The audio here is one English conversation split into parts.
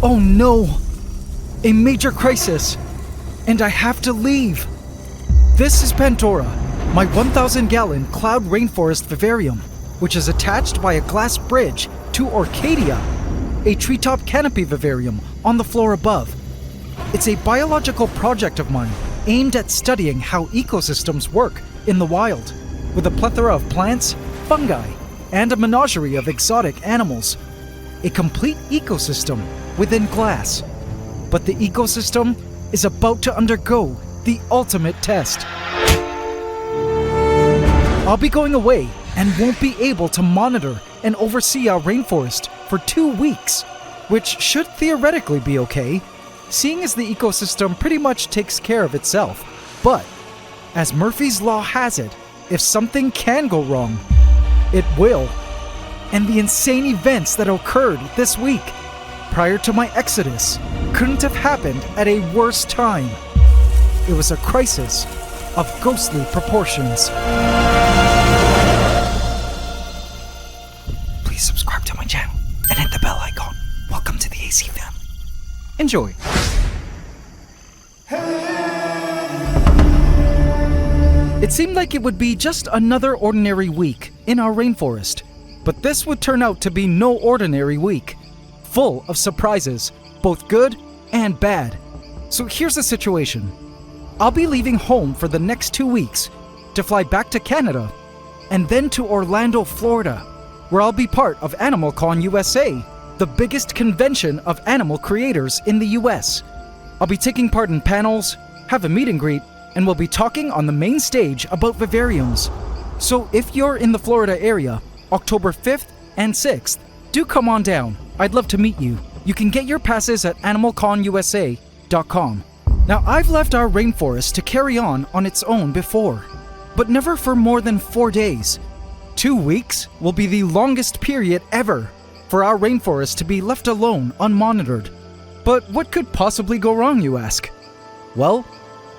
Oh no! A major crisis! And I have to leave! This is Pandora, my 1,000-gallon cloud rainforest vivarium, which is attached by a glass bridge to Orcadia, a treetop canopy vivarium on the floor above. It's a biological project of mine aimed at studying how ecosystems work in the wild, with a plethora of plants, fungi, and a menagerie of exotic animals. A complete ecosystem within glass. But the ecosystem is about to undergo the ultimate test. I'll be going away and won't be able to monitor and oversee our rainforest for 2 weeks, which should theoretically be okay, seeing as the ecosystem pretty much takes care of itself. But, as Murphy's Law has it, if something can go wrong, it will. And the insane events that occurred this week, prior to my exodus, couldn't have happened at a worse time. It was a crisis of ghostly proportions. Please subscribe to my channel and hit the bell icon. Welcome to the AC fam. Enjoy. It seemed like it would be just another ordinary week in our rainforest, but this would turn out to be no ordinary week, full of surprises, both good and bad. So here's the situation. I'll be leaving home for the next 2 weeks to fly back to Canada and then to Orlando, Florida, where I'll be part of AnimalCon USA, the biggest convention of animal creators in the US. I'll be taking part in panels, have a meet and greet, and we'll be talking on the main stage about vivariums. So if you're in the Florida area, October 5th and 6th, do come on down. I'd love to meet you. You can get your passes at animalconusa.com. Now, I've left our rainforest to carry on its own before, but never for more than 4 days. 2 weeks will be the longest period ever for our rainforest to be left alone unmonitored. But what could possibly go wrong, you ask? Well,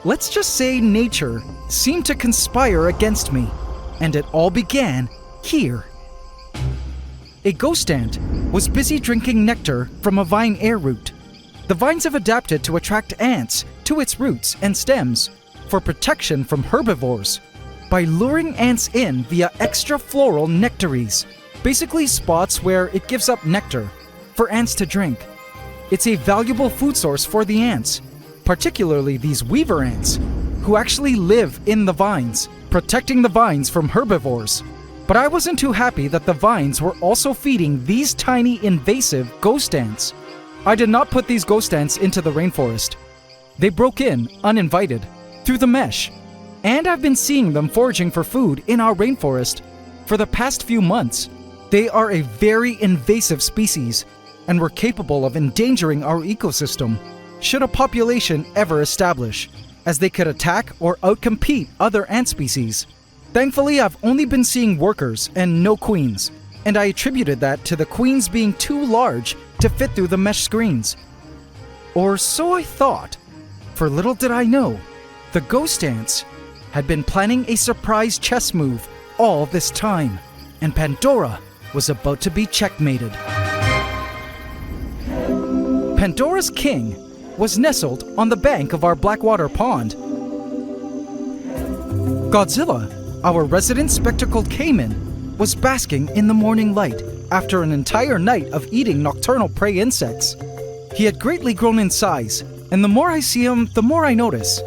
let's just say nature seemed to conspire against me, and it all began here. A ghost ant was busy drinking nectar from a vine air root. The vines have adapted to attract ants to its roots and stems for protection from herbivores by luring ants in via extra floral nectaries, basically spots where it gives up nectar for ants to drink. It's a valuable food source for the ants, particularly these weaver ants, who actually live in the vines, protecting the vines from herbivores. But I wasn't too happy that the vines were also feeding these tiny invasive ghost ants. I did not put these ghost ants into the rainforest. They broke in, uninvited, through the mesh, and I've been seeing them foraging for food in our rainforest for the past few months. They are a very invasive species, and were capable of endangering our ecosystem should a population ever establish, as they could attack or outcompete other ant species. Thankfully, I've only been seeing workers and no queens, and I attributed that to the queens being too large to fit through the mesh screens. Or so I thought, for little did I know, the ghost ants had been planning a surprise chess move all this time, and Pandora was about to be checkmated. Pandora's king was nestled on the bank of our Blackwater pond. Godzilla, our resident spectacled caiman, was basking in the morning light after an entire night of eating nocturnal prey insects. He had greatly grown in size, and the more I see him, the more I notice.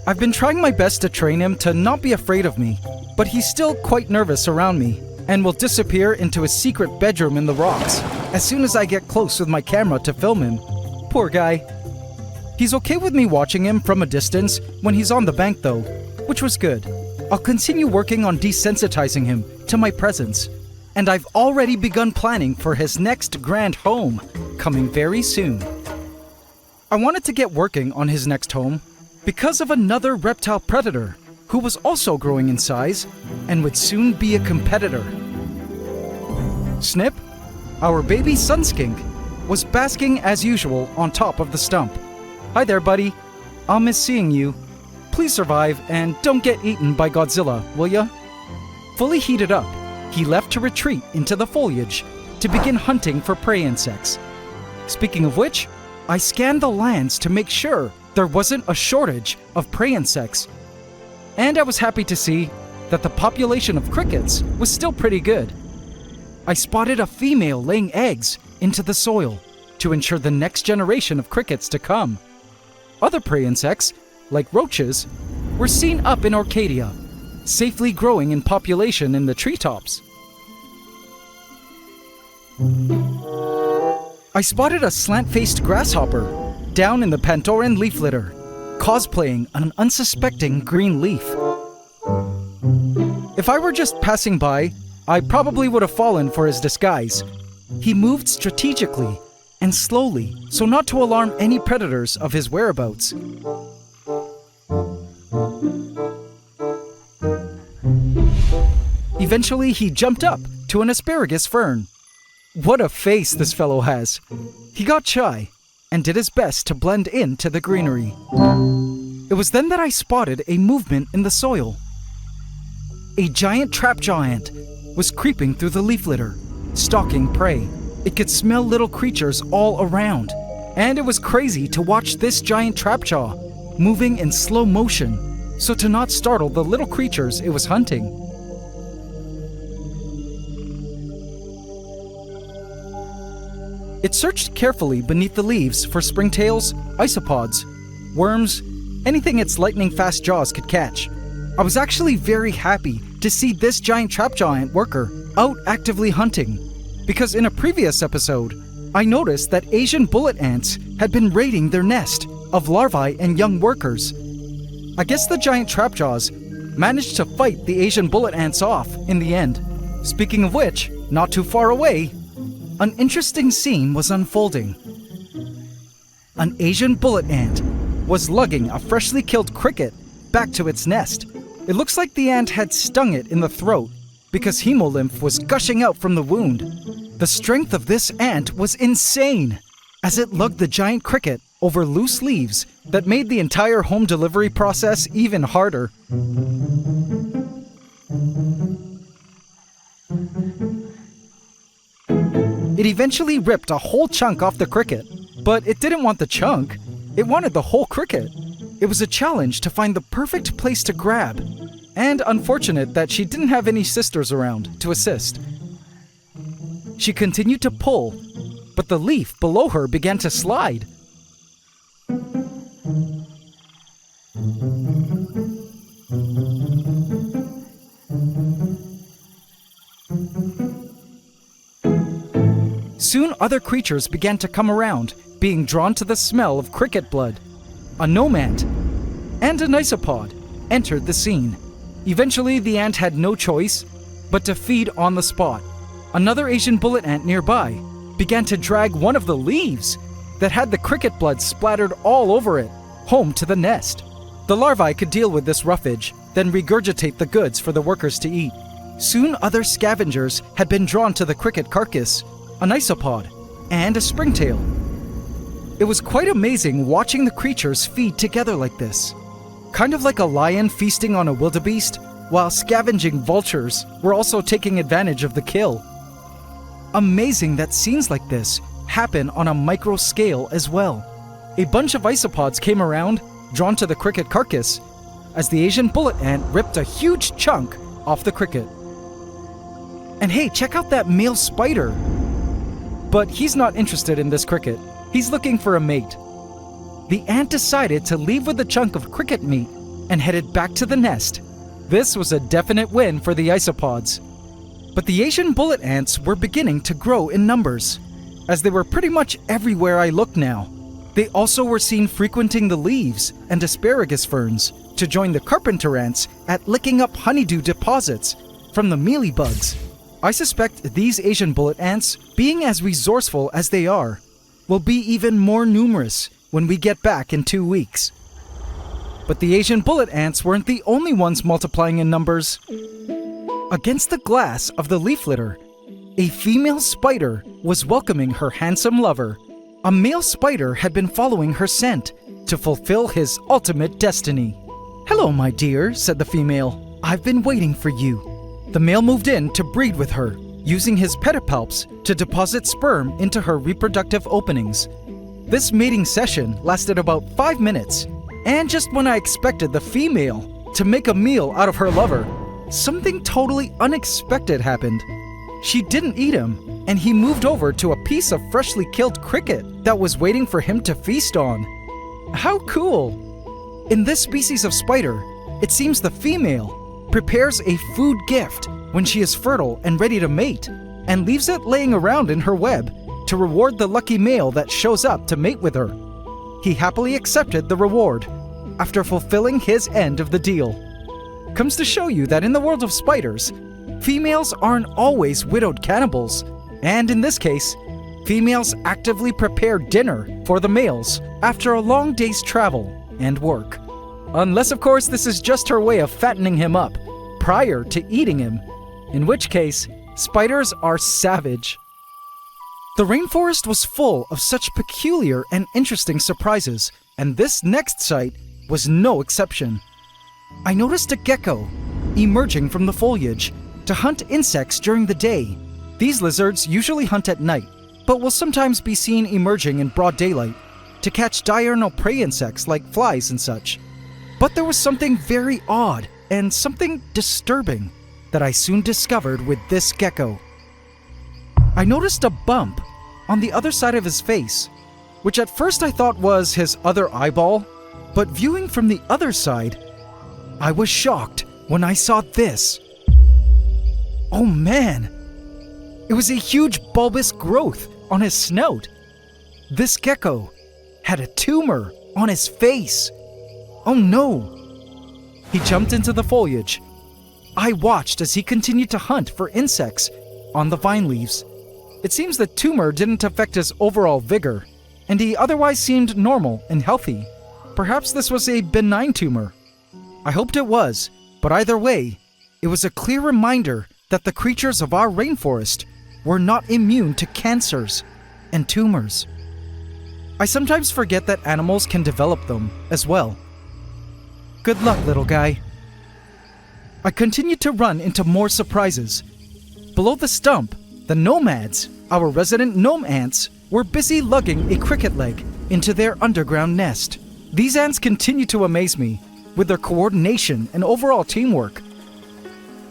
I've been trying my best to train him to not be afraid of me, but he's still quite nervous around me, and will disappear into his secret bedroom in the rocks as soon as I get close with my camera to film him. Poor guy. He's okay with me watching him from a distance when he's on the bank though, which was good. I'll continue working on desensitizing him to my presence, and I've already begun planning for his next grand home, coming very soon. I wanted to get working on his next home because of another reptile predator who was also growing in size and would soon be a competitor. Snip, our baby sunskink, was basking as usual on top of the stump. Hi there, buddy. I'll miss seeing you. Please survive and don't get eaten by Godzilla, will ya? Fully heated up, he left to retreat into the foliage to begin hunting for prey insects. Speaking of which, I scanned the lands to make sure there wasn't a shortage of prey insects. And I was happy to see that the population of crickets was still pretty good. I spotted a female laying eggs into the soil to ensure the next generation of crickets to come. Other prey insects, like roaches, were seen up in Orcadia, safely growing in population in the treetops. I spotted a slant-faced grasshopper down in the Pandoran leaf litter, cosplaying an unsuspecting green leaf. If I were just passing by, I probably would have fallen for his disguise. He moved strategically and slowly so not to alarm any predators of his whereabouts. Eventually, he jumped up to an asparagus fern. What a face this fellow has. He got shy and did his best to blend into the greenery. It was then that I spotted a movement in the soil. A giant trapjaw ant was creeping through the leaf litter, stalking prey. It could smell little creatures all around, and it was crazy to watch this giant trapjaw moving in slow motion so to not startle the little creatures it was hunting. It searched carefully beneath the leaves for springtails, isopods, worms, anything its lightning-fast jaws could catch. I was actually very happy to see this giant trapjaw ant worker out actively hunting, because in a previous episode, I noticed that Asian bullet ants had been raiding their nest of larvae and young workers. I guess the giant trapjaws managed to fight the Asian bullet ants off in the end. Speaking of which, not too far away, an interesting scene was unfolding. An Asian bullet ant was lugging a freshly killed cricket back to its nest. It looks like the ant had stung it in the throat because hemolymph was gushing out from the wound. The strength of this ant was insane as it lugged the giant cricket over loose leaves that made the entire home delivery process even harder. It eventually ripped a whole chunk off the cricket, but it didn't want the chunk. It wanted the whole cricket. It was a challenge to find the perfect place to grab, and unfortunate that she didn't have any sisters around to assist. She continued to pull, but the leaf below her began to slide. Soon other creatures began to come around, being drawn to the smell of cricket blood. A nomad and an isopod entered the scene. Eventually, the ant had no choice but to feed on the spot. Another Asian bullet ant nearby began to drag one of the leaves that had the cricket blood splattered all over it home to the nest. The larvae could deal with this roughage, then regurgitate the goods for the workers to eat. Soon other scavengers had been drawn to the cricket carcass, an isopod, and a springtail. It was quite amazing watching the creatures feed together like this. Kind of like a lion feasting on a wildebeest, while scavenging vultures were also taking advantage of the kill. Amazing that scenes like this happen on a micro scale as well. A bunch of isopods came around, drawn to the cricket carcass, as the Asian bullet ant ripped a huge chunk off the cricket. And hey, check out that male spider! But he's not interested in this cricket. He's looking for a mate. The ant decided to leave with a chunk of cricket meat and headed back to the nest. This was a definite win for the isopods. But the Asian bullet ants were beginning to grow in numbers, as they were pretty much everywhere I looked now. They also were seen frequenting the leaves and asparagus ferns to join the carpenter ants at licking up honeydew deposits from the mealybugs. I suspect these Asian bullet ants, being as resourceful as they are, will be even more numerous when we get back in 2 weeks. But the Asian bullet ants weren't the only ones multiplying in numbers. Against the glass of the leaf litter, a female spider was welcoming her handsome lover. A male spider had been following her scent to fulfill his ultimate destiny. "Hello, my dear," said the female. "I've been waiting for you." The male moved in to breed with her, using his pedipalps to deposit sperm into her reproductive openings. This mating session lasted about 5 minutes, and just when I expected the female to make a meal out of her lover, something totally unexpected happened. She didn't eat him, and he moved over to a piece of freshly killed cricket that was waiting for him to feast on. How cool! In this species of spider, it seems the female prepares a food gift when she is fertile and ready to mate, and leaves it laying around in her web to reward the lucky male that shows up to mate with her. He happily accepted the reward after fulfilling his end of the deal. Comes to show you that in the world of spiders, females aren't always widowed cannibals, and in this case, females actively prepare dinner for the males after a long day's travel and work. Unless, of course, this is just her way of fattening him up prior to eating him, in which case, spiders are savage. The rainforest was full of such peculiar and interesting surprises, and this next sight was no exception. I noticed a gecko emerging from the foliage to hunt insects during the day. These lizards usually hunt at night, but will sometimes be seen emerging in broad daylight to catch diurnal prey insects like flies and such. But there was something very odd and something disturbing that I soon discovered with this gecko. I noticed a bump on the other side of his face, which at first I thought was his other eyeball, but viewing from the other side, I was shocked when I saw this. Oh man! It was a huge bulbous growth on his snout. This gecko had a tumor on his face. Oh no! He jumped into the foliage. I watched as he continued to hunt for insects on the vine leaves. It seems the tumor didn't affect his overall vigor, and he otherwise seemed normal and healthy. Perhaps this was a benign tumor. I hoped it was, but either way, it was a clear reminder that the creatures of our rainforest were not immune to cancers and tumors. I sometimes forget that animals can develop them as well. Good luck, little guy. I continued to run into more surprises. Below the stump, the nomads, our resident gnome ants, were busy lugging a cricket leg into their underground nest. These ants continue to amaze me with their coordination and overall teamwork.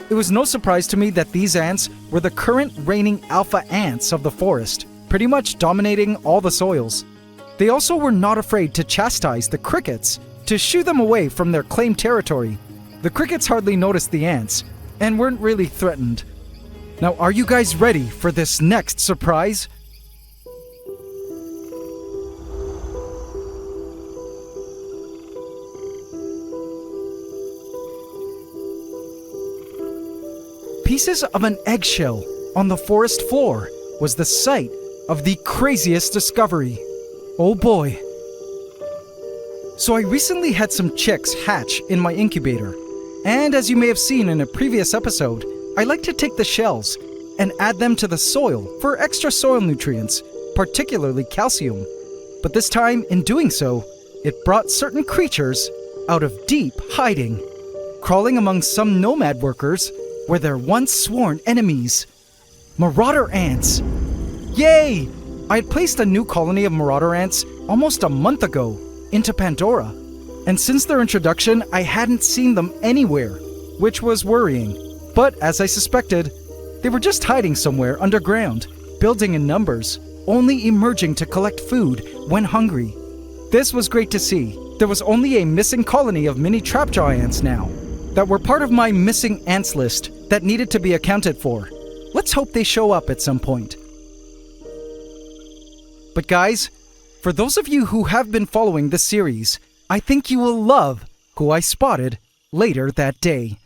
It was no surprise to me that these ants were the current reigning alpha ants of the forest, pretty much dominating all the soils. They also were not afraid to chastise the crickets to shoo them away from their claimed territory. The crickets hardly noticed the ants and weren't really threatened. Now, are you guys ready for this next surprise? Pieces of an eggshell on the forest floor was the site of the craziest discovery. Oh boy. So I recently had some chicks hatch in my incubator, and as you may have seen in a previous episode, I like to take the shells and add them to the soil for extra soil nutrients, particularly calcium. But this time, in doing so, it brought certain creatures out of deep hiding. Crawling among some nomad workers were their once sworn enemies, marauder ants. Yay! I had placed a new colony of marauder ants almost a month ago into Pandora, and since their introduction, I hadn't seen them anywhere, which was worrying. But as I suspected, they were just hiding somewhere underground, building in numbers, only emerging to collect food when hungry. This was great to see. There was only a missing colony of mini trapjaw ants now that were part of my missing ants list that needed to be accounted for. Let's hope they show up at some point. But guys, for those of you who have been following this series, I think you will love who I spotted later that day.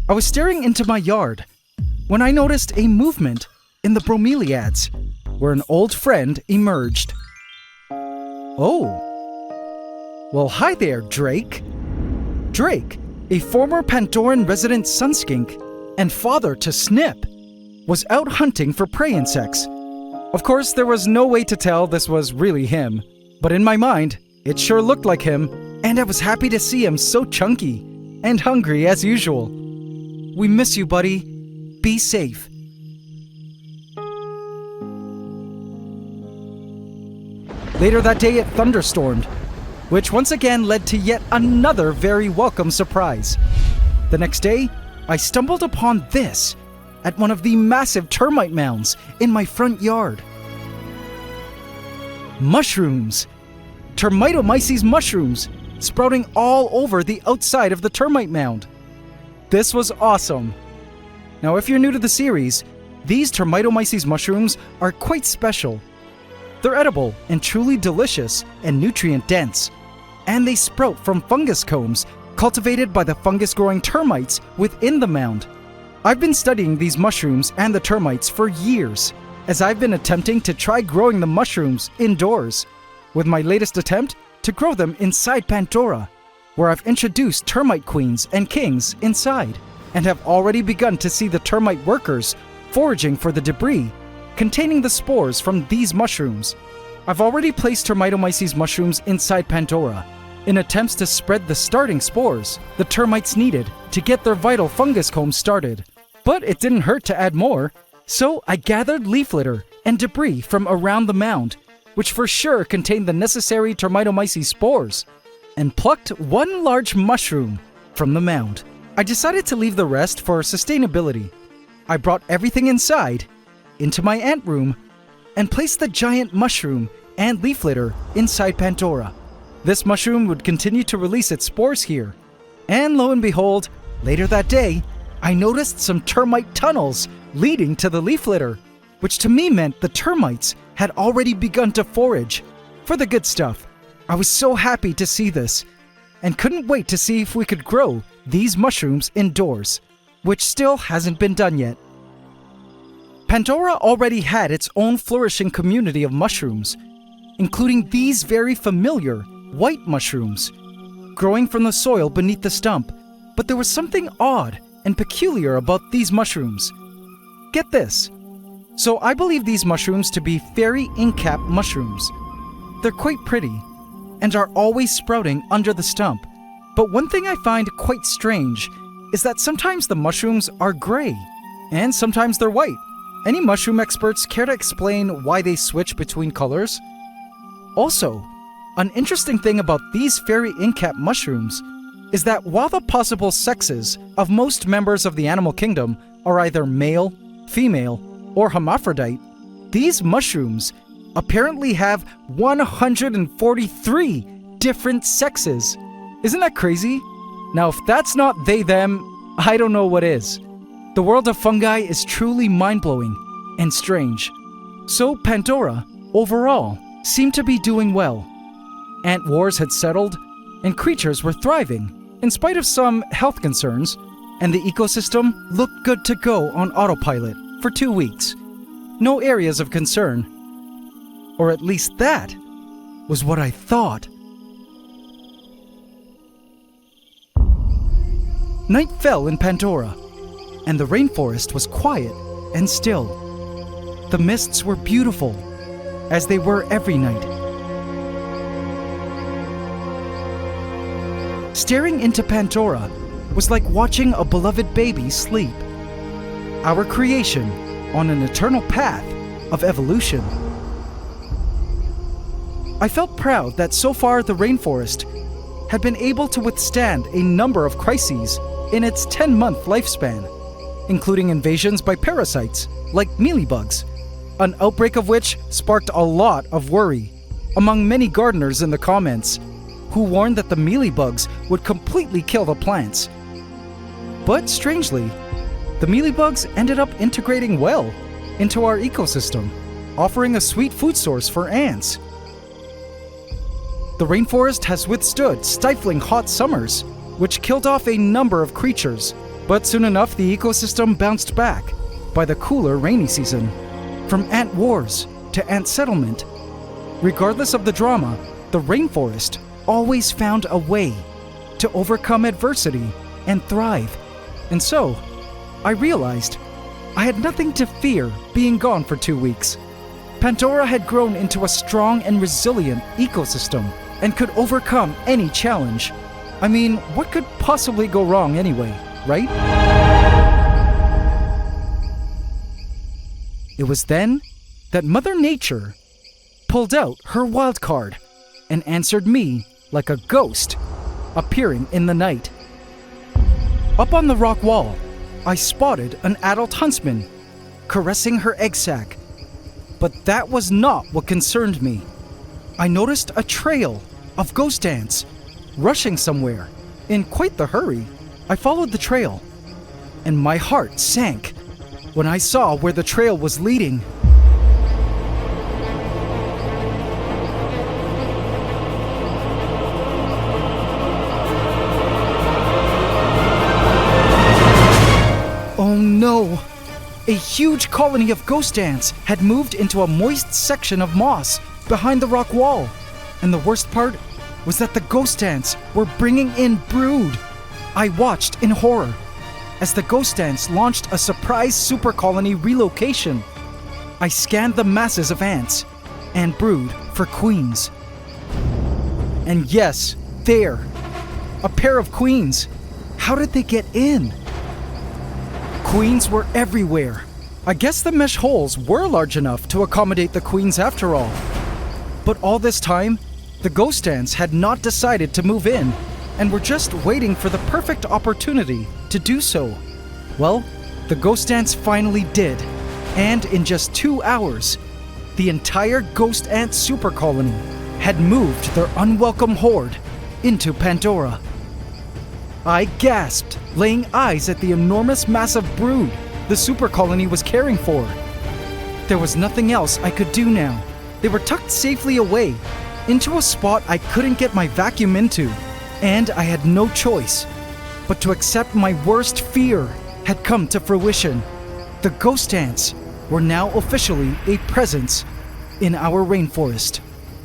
I was staring into my yard when I noticed a movement in the bromeliads, where an old friend emerged. Oh. Well, hi there, Drake. Drake, a former Pandoran resident sunskink and father to Snip, was out hunting for prey insects. Of course, there was no way to tell this was really him, but in my mind, it sure looked like him, and I was happy to see him so chunky and hungry as usual. We miss you, buddy. Be safe. Later that day, it thunderstormed, which once again led to yet another very welcome surprise. The next day, I stumbled upon this at one of the massive termite mounds in my front yard. Mushrooms! Termitomyces mushrooms, sprouting all over the outside of the termite mound. This was awesome. Now, if you're new to the series, these Termitomyces mushrooms are quite special. They're edible and truly delicious and nutrient-dense, and they sprout from fungus combs cultivated by the fungus-growing termites within the mound. I've been studying these mushrooms and the termites for years, as I've been attempting to try growing the mushrooms indoors, with my latest attempt to grow them inside Pandora, where I've introduced termite queens and kings inside, and have already begun to see the termite workers foraging for the debris containing the spores from these mushrooms. I've already placed Termitomyces mushrooms inside Pandora in attempts to spread the starting spores the termites needed to get their vital fungus combs started. But it didn't hurt to add more, so I gathered leaf litter and debris from around the mound, which for sure contained the necessary Termitomyces spores, and plucked one large mushroom from the mound. I decided to leave the rest for sustainability. I brought everything inside, into my ant room, and placed the giant mushroom and leaf litter inside Pandora. This mushroom would continue to release its spores here. And lo and behold, later that day, I noticed some termite tunnels leading to the leaf litter, which to me meant the termites had already begun to forage for the good stuff. I was so happy to see this, and couldn't wait to see if we could grow these mushrooms indoors, which still hasn't been done yet. Pandora already had its own flourishing community of mushrooms, including these very familiar white mushrooms, growing from the soil beneath the stump. But there was something odd and peculiar about these mushrooms. Get this. So I believe these mushrooms to be fairy ink-cap mushrooms. They're quite pretty, and are always sprouting under the stump. But one thing I find quite strange is that sometimes the mushrooms are gray, and sometimes they're white. Any mushroom experts care to explain why they switch between colors? Also, an interesting thing about these fairy ink-cap mushrooms is that while the possible sexes of most members of the animal kingdom are either male, female, or hermaphrodite, these mushrooms apparently have 143 different sexes. Isn't that crazy? Now, if that's not they, them, I don't know what is. The world of fungi is truly mind-blowing and strange. So Pandora, overall, seemed to be doing well. Ant wars had settled, and creatures were thriving, in spite of some health concerns, and the ecosystem looked good to go on autopilot for 2 weeks. No areas of concern. Or at least that was what I thought. Night fell in Pandora, and the rainforest was quiet and still. The mists were beautiful, as they were every night. Staring into Pandora was like watching a beloved baby sleep. Our creation on an eternal path of evolution. I felt proud that so far the rainforest had been able to withstand a number of crises in its 10-month lifespan, including invasions by parasites like mealybugs, an outbreak of which sparked a lot of worry among many gardeners in the comments, who warned that the mealybugs would completely kill the plants. But strangely, the mealybugs ended up integrating well into our ecosystem, offering a sweet food source for ants. The rainforest has withstood stifling hot summers, which killed off a number of creatures, but soon enough the ecosystem bounced back by the cooler rainy season. From ant wars to ant settlement, regardless of the drama, the rainforest always found a way to overcome adversity and thrive. And so, I realized I had nothing to fear being gone for 2 weeks. Pandora had grown into a strong and resilient ecosystem and could overcome any challenge. I mean, what could possibly go wrong anyway, right? It was then that Mother Nature pulled out her wild card and answered me like a ghost appearing in the night. Up on the rock wall, I spotted an adult huntsman caressing her egg sac. But that was not what concerned me. I noticed a trail of ghost ants rushing somewhere in quite the hurry. I followed the trail, and my heart sank when I saw where the trail was leading. Oh no! A huge colony of ghost ants had moved into a moist section of moss behind the rock wall. And the worst part was that the ghost ants were bringing in brood. I watched in horror as the ghost ants launched a surprise super colony relocation. I scanned the masses of ants and brood for queens. And yes, there, a pair of queens. How did they get in? Queens were everywhere. I guess the mesh holes were large enough to accommodate the queens after all. But all this time, the ghost ants had not decided to move in and were just waiting for the perfect opportunity to do so. Well, the ghost ants finally did, and in just 2 hours, the entire ghost ant super colony had moved their unwelcome horde into Pandora. I gasped, laying eyes at the enormous mass of brood the super colony was caring for. There was nothing else I could do now. They were tucked safely away, into a spot I couldn't get my vacuum into, and I had no choice but to accept my worst fear had come to fruition. The ghost ants were now officially a presence in our rainforest.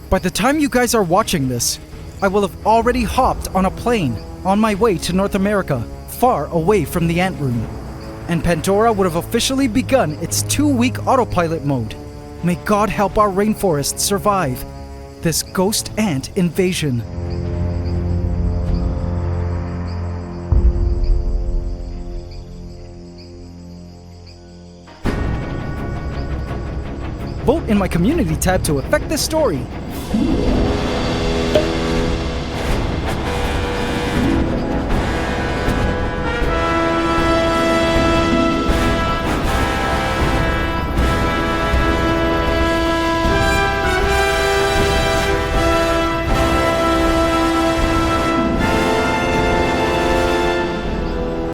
By the time you guys are watching this, I will have already hopped on a plane on my way to North America, far away from the ant room. And Pandora would have officially begun its 2-week autopilot mode. May God help our rainforest survive this ghost ant invasion. Vote in my community tab to affect this story.